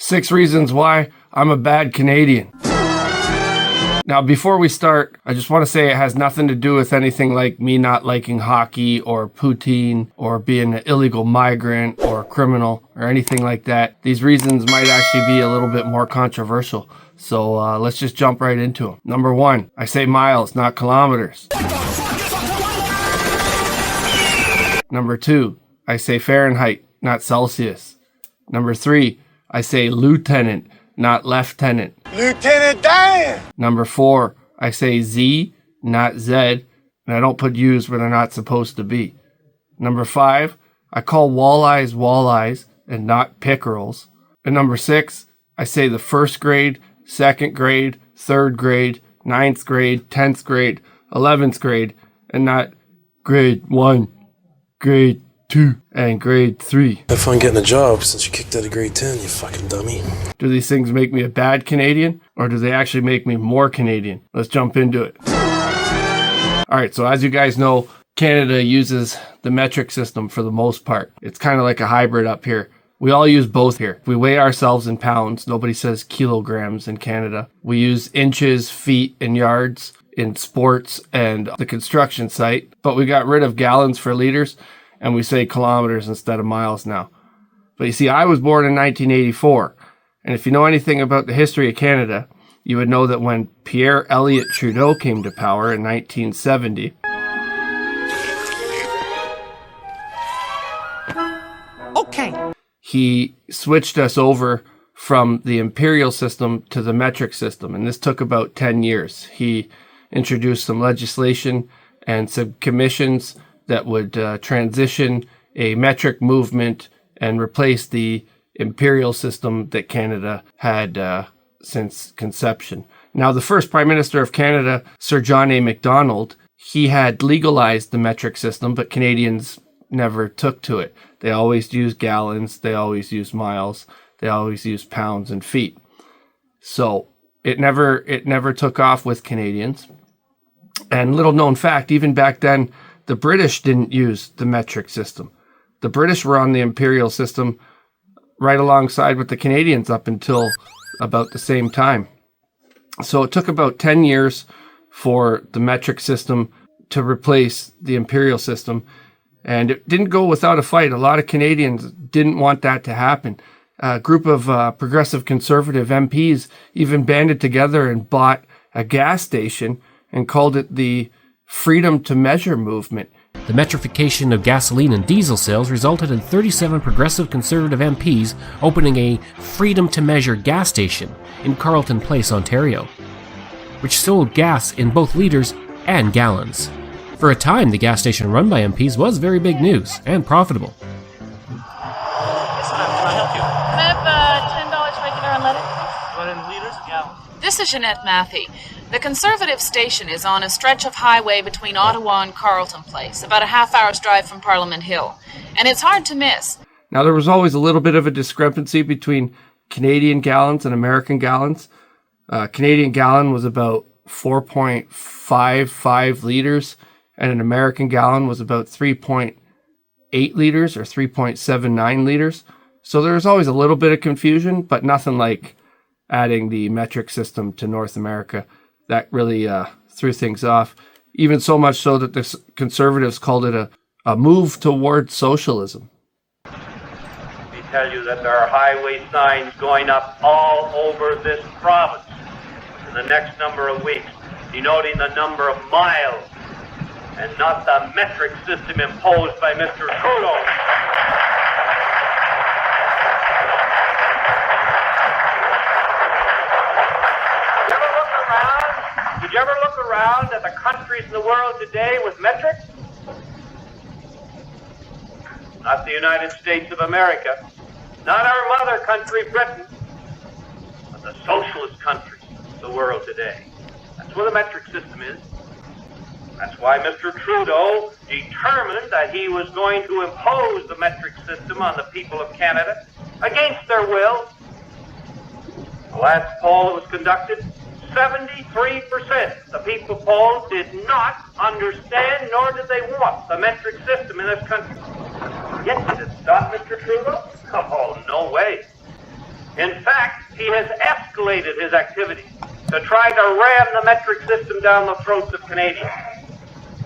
6 reasons why I'm a bad Canadian. Now, before we start, I just want to say it has nothing to do with anything like me not liking hockey or poutine or being an illegal migrant or a criminal or anything like that. These reasons might actually be a little bit more controversial. So let's just jump right into them. Number 1, I say miles, not kilometers. Number 2, I say Fahrenheit, not Celsius. Number 3, I say lieutenant, not lieutenant. Lieutenant Dan! Number 4, I say Z, not Z, and I don't put U's where they're not supposed to be. Number 5, I call walleyes walleyes and not pickerels. And number 6, I say the first grade, second grade, third grade, 9th grade, 10th grade, 11th grade, and not grade 1, grade 2, and grade 3. Have fun getting a job since you kicked out of grade 10, you fucking dummy. Do these things make me a bad Canadian, or do they actually make me more Canadian? Let's jump into it. Alright, so as you guys know, Canada uses the metric system for the most part. It's kind of like a hybrid up here. We all use both here. We weigh ourselves in pounds. Nobody says kilograms in Canada. We use inches, feet, and yards in sports and the construction site, but we got rid of gallons for liters, and we say kilometers instead of miles now. But you see, I was born in 1984, and if you know anything about the history of Canada, you would know that when Pierre Elliott Trudeau came to power in 1970, he switched us over from the imperial system to the metric system, and this took about 10 years. He introduced some legislation and some commissions that would transition a metric movement and replace the imperial system that Canada had since conception. Now, the first Prime Minister of Canada, Sir John A. Macdonald, he had legalized the metric system, but Canadians never took to it. They always used gallons, they always used miles, they always used pounds and feet. So it never took off with Canadians. And little known fact, even back then, the British didn't use the metric system. The British were on the imperial system right alongside with the Canadians up until about the same time. So it took about 10 years for the metric system to replace the imperial system. And it didn't go without a fight. A lot of Canadians didn't want that to happen. A group of progressive conservative MPs even banded together and bought a gas station and called it the Freedom to Measure movement. The metrification of gasoline and diesel sales resulted in 37 progressive conservative MPs opening a Freedom to Measure gas station in Carleton Place, Ontario, which sold gas in both liters and gallons. For a time, the gas station run by MPs was very big news and profitable. Yes, ma'am. Can I help you? Can I have $10 regular unleaded? Run in liters, gallons. This is Jeanette Matthey. The Conservative station is on a stretch of highway between Ottawa and Carleton Place, about a half-hour's drive from Parliament Hill, and it's hard to miss. Now, there was always a little bit of a discrepancy between Canadian gallons and American gallons. Canadian gallon was about 4.55 liters, and an American gallon was about 3.8 liters or 3.79 liters. So there was always a little bit of confusion, but nothing like adding the metric system to North America. That really threw things off, even so much so that the Conservatives called it a move toward socialism. We tell you that there are highway signs going up all over this province in the next number of weeks, denoting the number of miles and not the metric system imposed by Mr. Trudeau. Did you ever look around at the countries in the world today with metrics? Not the United States of America, not our mother country, Britain, but the socialist countries of the world today. That's where the metric system is. That's why Mr. Trudeau determined that he was going to impose the metric system on the people of Canada against their will. The last poll that was conducted, 73% of the people polled did not understand nor did they want the metric system in this country. Yet did it stop Mr. Trudeau? Oh, no way. In fact, he has escalated his activities to try to ram the metric system down the throats of Canadians.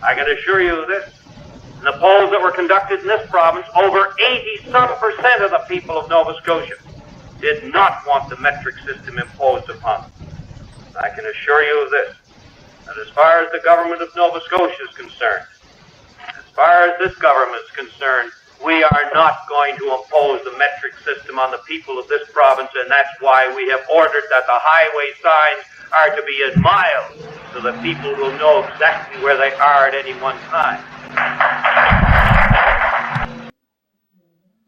I can assure you of this. In the polls that were conducted in this province, over 80-some% of the people of Nova Scotia did not want the metric system imposed upon them. I can assure you of this, that as far as the government of Nova Scotia is concerned, as far as this government is concerned, we are not going to impose the metric system on the people of this province, and that's why we have ordered that the highway signs are to be in miles so that people will know exactly where they are at any one time.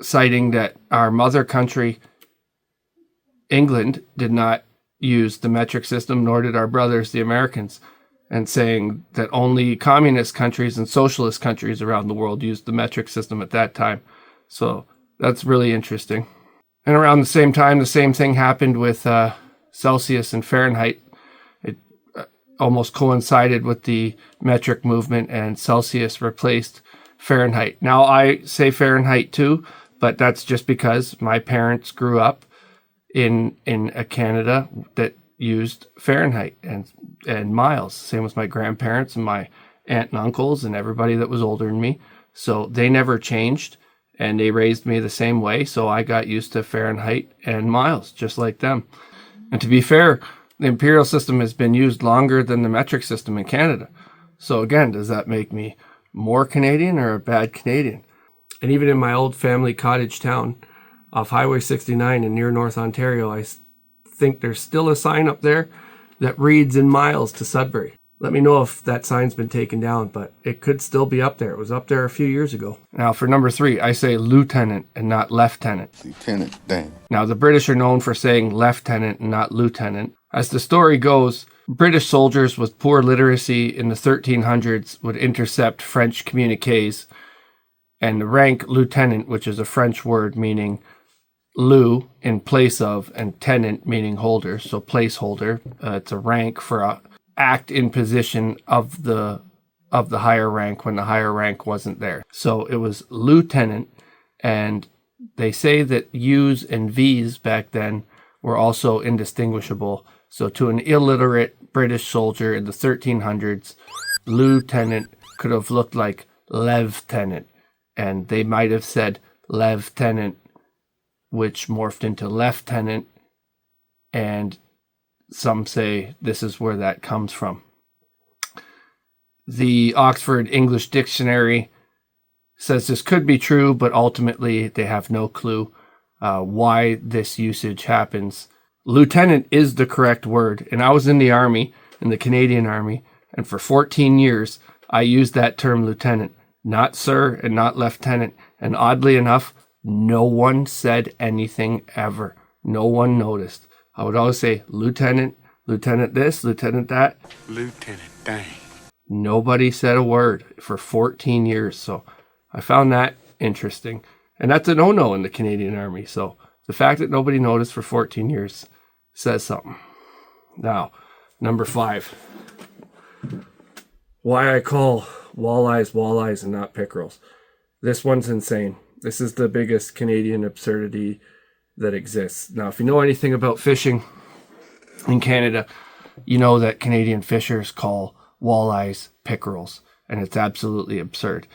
Citing that our mother country, England, did not use the metric system, nor did our brothers, the Americans, and saying that only communist countries and socialist countries around the world used the metric system at that time. So that's really interesting. And around the same time, the same thing happened with Celsius and Fahrenheit. It almost coincided with the metric movement, and Celsius replaced Fahrenheit. Now, I say Fahrenheit too, but that's just because my parents grew up in a Canada that used Fahrenheit and miles. Same with my grandparents and my aunt and uncles and everybody that was older than me. So they never changed, and they raised me the same way. So I got used to Fahrenheit and miles, just like them. And to be fair, the imperial system has been used longer than the metric system in Canada. So again, does that make me more Canadian or a bad Canadian? And even in my old family cottage town off Highway 69 in near North Ontario, I think there's still a sign up there that reads in miles to Sudbury. Let me know if that sign's been taken down, but it could still be up there. It was up there a few years ago. Now for number 3, I say lieutenant and not lieutenant. Lieutenant, dang. Now the British are known for saying lieutenant and not lieutenant. As the story goes, British soldiers with poor literacy in the 1300s would intercept French communiques, and the rank lieutenant, which is a French word meaning lieu in place of, and tenant meaning holder, so placeholder. It's a rank for a act in position of the higher rank when the higher rank wasn't there. So it was lieutenant, and they say that U's and V's back then were also indistinguishable. So to an illiterate British soldier in the 1300s, lieutenant could have looked like lieutenant, and they might have said lieutenant, which morphed into lieutenant, and some say this is where that comes from. The Oxford English Dictionary says this could be true, but ultimately they have no clue why this usage happens. Lieutenant is the correct word, and I was in the Army, in the Canadian Army, and for 14 years I used that term lieutenant, not sir and not lieutenant, and oddly enough, no one said anything ever. No one noticed. I would always say lieutenant, lieutenant this, lieutenant that. Lieutenant, dang. Nobody said a word for 14 years. So I found that interesting. And that's a no-no in the Canadian Army. So the fact that nobody noticed for 14 years says something. Now, number 5. Why I call walleyes and not pickerels. This one's insane. This is the biggest Canadian absurdity that exists. Now, if you know anything about fishing in Canada, you know that Canadian fishers call walleyes pickerels, and it's absolutely absurd.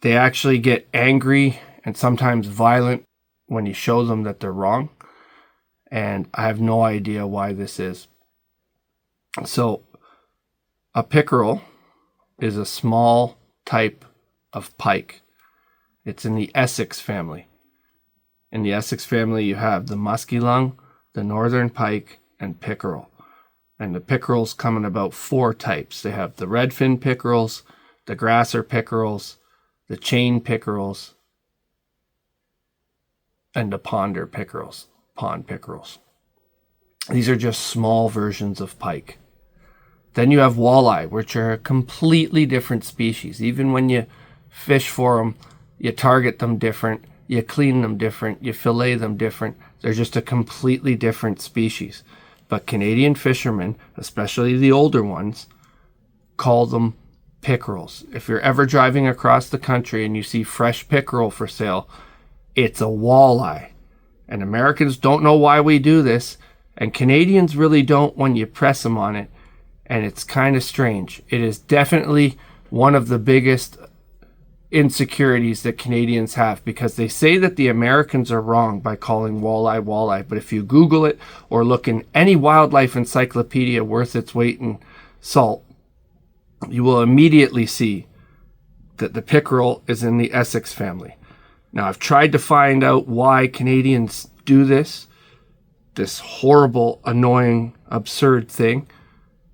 They actually get angry and sometimes violent when you show them that they're wrong, and I have no idea why this is. So, a pickerel is a small type of pike. It's in the Essex family. In the Essex family, you have the muskellunge, the northern pike, and pickerel. And the pickerels come in about 4 types. They have the redfin pickerels, the grasser pickerels, the chain pickerels, and the pond pickerels. These are just small versions of pike. Then you have walleye, which are a completely different species. Even when you fish for them, you target them different, you clean them different, you fillet them different. They're just a completely different species. But Canadian fishermen, especially the older ones, call them pickerels. If you're ever driving across the country and you see fresh pickerel for sale, it's a walleye. And Americans don't know why we do this, and Canadians really don't when you press them on it, and it's kind of strange. It is definitely one of the biggest insecurities that Canadians have, because they say that the Americans are wrong by calling walleye, but if you Google it or look in any wildlife encyclopedia worth its weight in salt, you will immediately see that the pickerel is in the Essex family. Now, I've tried to find out why Canadians do this horrible, annoying, absurd thing,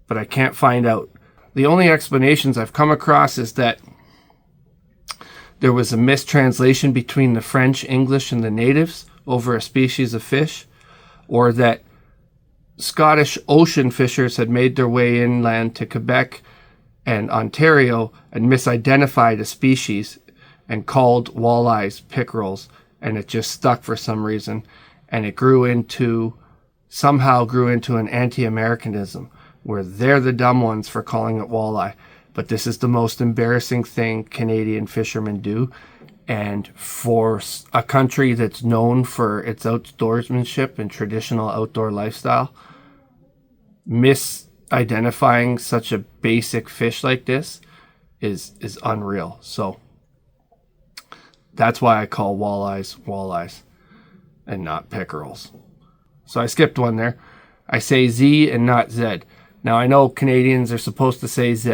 but I can't find out. The only explanations I've come across is that there was a mistranslation between the French, English, and the natives over a species of fish, or that Scottish ocean fishers had made their way inland to Quebec and Ontario and misidentified a species and called walleyes pickerels, and it just stuck for some reason, and it somehow grew into an anti-Americanism where they're the dumb ones for calling it walleye. But this is the most embarrassing thing Canadian fishermen do. And for a country that's known for its outdoorsmanship and traditional outdoor lifestyle, misidentifying such a basic fish like this is unreal. So that's why I call walleyes and not pickerels. So I skipped one there. I say Z and not Z. Now, I know Canadians are supposed to say Z,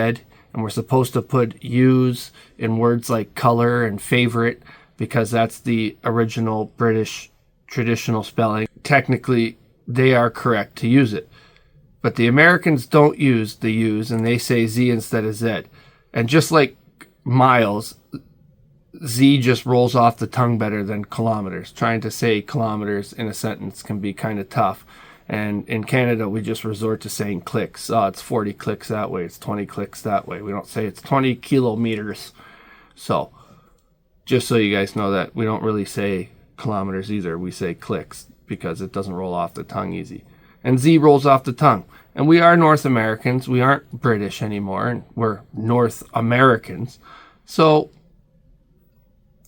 and we're supposed to put U's in words like color and favorite because that's the original British traditional spelling. Technically, they are correct to use it. But the Americans don't use the U's, and they say Z instead of Z. And just like miles, Z just rolls off the tongue better than kilometers. Trying to say kilometers in a sentence can be kind of tough. And in Canada, we just resort to saying clicks. Oh, it's 40 clicks that way. It's 20 clicks that way. We don't say it's 20 kilometers. So, just so you guys know that, we don't really say kilometers either. We say clicks because it doesn't roll off the tongue easy. And Z rolls off the tongue. And we are North Americans. We aren't British anymore. We're North Americans. So,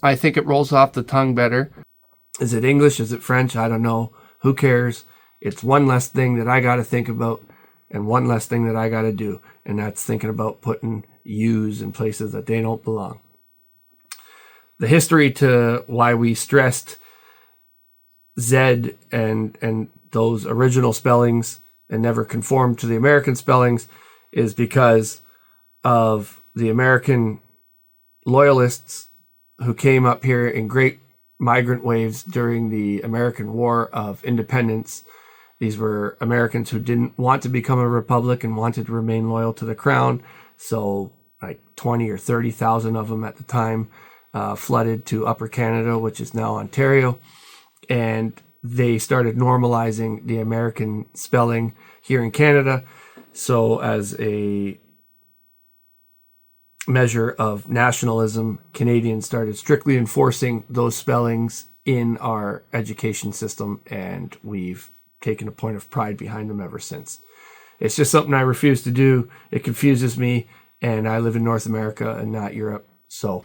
I think it rolls off the tongue better. Is it English? Is it French? I don't know. Who cares? It's one less thing that I got to think about and one less thing that I got to do. And that's thinking about putting U's in places that they don't belong. The history to why we stressed Z and those original spellings and never conformed to the American spellings is because of the American loyalists who came up here in great migrant waves during the American War of Independence. These were Americans who didn't want to become a republic and wanted to remain loyal to the crown. So like 20 or 30,000 of them at the time flooded to Upper Canada, which is now Ontario. And they started normalizing the American spelling here in Canada. So as a measure of nationalism, Canadians started strictly enforcing those spellings in our education system, and we've taken a point of pride behind them ever since. It's just something I refuse to do. It confuses me, and I live in North America and not Europe. So,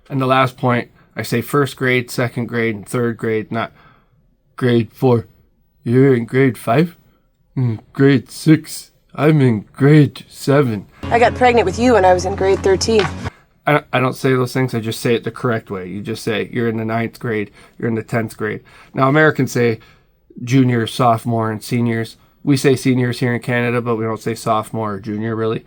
and the last point, I say first grade, second grade, and third grade, not grade 4. You're in grade 5? Grade 6. I'm in grade 7. I got pregnant with you when I was in grade 13. I don't say those things. I just say it the correct way. You just say you're in the 9th grade, you're in the 10th grade. Now, Americans say junior, sophomore, and seniors. We say seniors here in Canada, but we don't say sophomore or junior, really.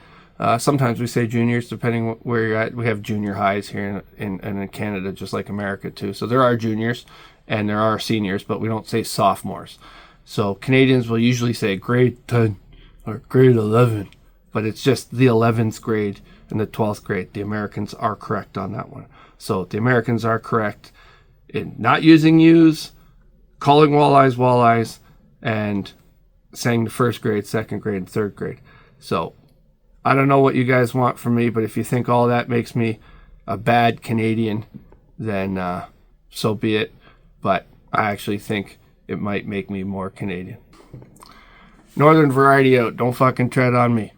Sometimes we say juniors, depending where you're at. We have junior highs here in Canada, just like America, too. So there are juniors and there are seniors, but we don't say sophomores. So Canadians will usually say grade 10 or grade 11, but it's just the 11th grade and the 12th grade. The Americans are correct on that one. So the Americans are correct in not using U's, calling walleyes, and saying the first grade, second grade, and third grade. So I don't know what you guys want from me, but if you think all that makes me a bad Canadian, then so be it. But I actually think it might make me more Canadian. Northern variety out. Don't fucking tread on me.